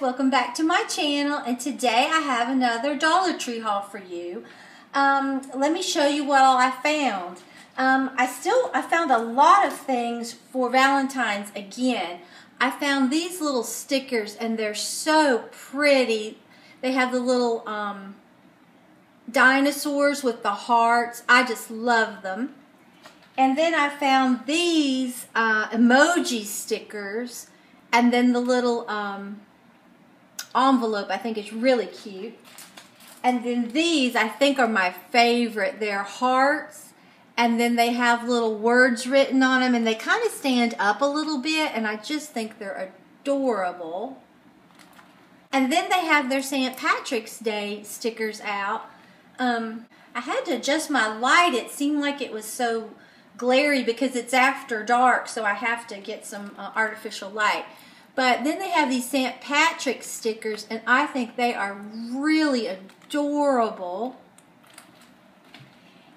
welcome back to my channel, and today I have another Dollar Tree haul for you. Let me show you what all I found. I found a lot of things for Valentine's again. I found these little stickers and they're so pretty. They have the little dinosaurs with the hearts. I just love them. And then I found these emoji stickers, and then the little envelope I think is really cute. And then these I think are my favorite. They're hearts, and then they have little words written on them, and they kind of stand up a little bit, and I just think they're adorable. And then they have their St. Patrick's Day stickers out. I had to adjust my light. It seemed like it was so glary because it's after dark, so I have to get some artificial light. But then they have these St. Patrick's stickers, and I think they are really adorable.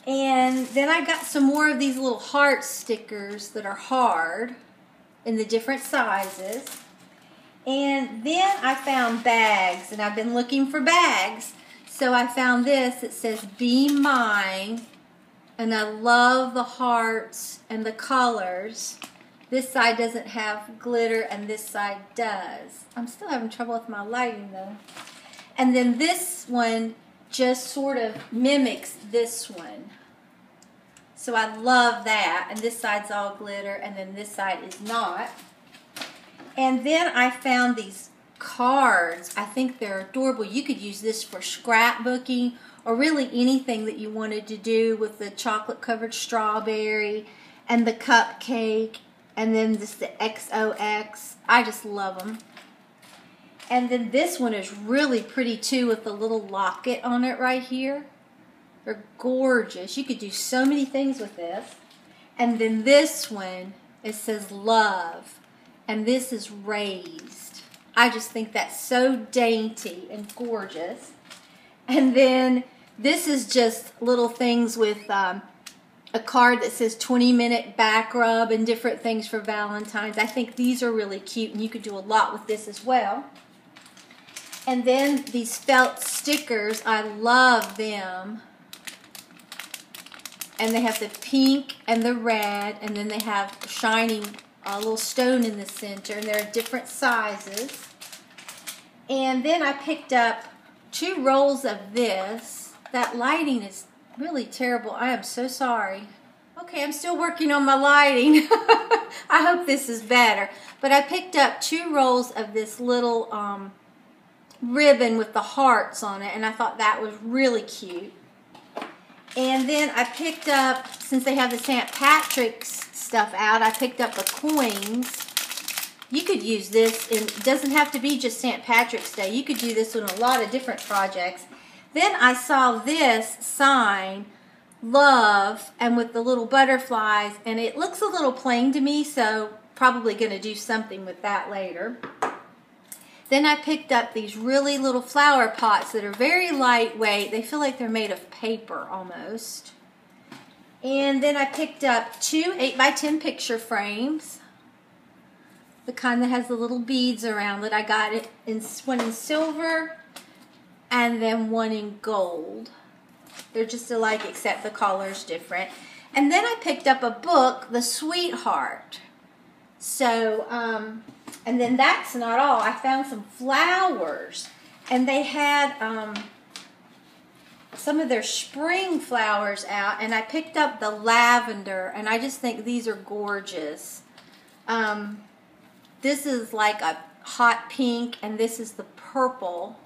And then I got some more of these little heart stickers that are hard in the different sizes. And then I found bags, and I've been looking for bags. So I found this. It says, "Be Mine." And I love the hearts and the colors. This side doesn't have glitter, and this side does. I'm still having trouble with my lighting, though. And then this one just sort of mimics this one. So I love that. And this side's all glitter, and then this side is not. And then I found these cards. I think they're adorable. You could use this for scrapbooking, or really anything that you wanted to do with the chocolate-covered strawberry and the cupcake, and then this the XOX. I just love them. And then this one is really pretty too, with the little locket on it right here. They're gorgeous. You could do so many things with this. And then this one, it says love, and this is raised. I just think that's so dainty and gorgeous. And then this is just little things with a card that says 20-minute back rub and different things for Valentine's. I think these are really cute, and you could do a lot with this as well. And then these felt stickers, I love them. And they have the pink and the red, and then they have a shining little stone in the center, and they're different sizes. And then I picked up 2 rolls of this. That lighting is really terrible. I am so sorry. Okay, I'm still working on my lighting. I hope this is better. But I picked up 2 rolls of this little ribbon with the hearts on it, and I thought that was really cute. And then I picked up, since they have the St. Patrick's stuff out, I picked up the coins. You could use this, it doesn't have to be just St. Patrick's Day. You could do this in a lot of different projects. Then I saw this sign, love, and with the little butterflies, and it looks a little plain to me, so probably going to do something with that later. Then I picked up these really little flower pots that are very lightweight. They feel like they're made of paper almost. And then I picked up 2 8x10 picture frames. The kind that has the little beads around it. I got it in one in silver and then one in gold. They're just alike except the color's different. And then I picked up a book, The Sweetheart. So, and then that's not all. I found some flowers, and they had some of their spring flowers out, and I picked up the lavender, and I just think these are gorgeous. This is like a hot pink, and this is the purple.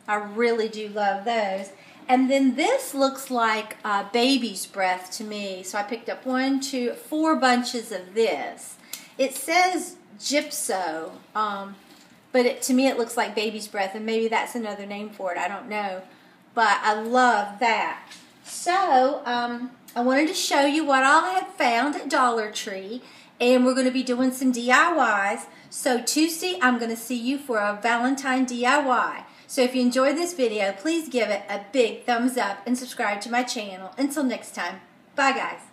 I really do love those. And then this looks like baby's breath to me. So I picked up 1, 2, 4 bunches of this. It says gypso, but to me it looks like baby's breath, and maybe that's another name for it. I don't know. But I love that. So I wanted to show you what all I had found at Dollar Tree. And we're going to be doing some DIYs. So Tuesday, I'm going to see you for a Valentine DIY. So if you enjoyed this video, please give it a big thumbs up and subscribe to my channel. Until next time, bye guys.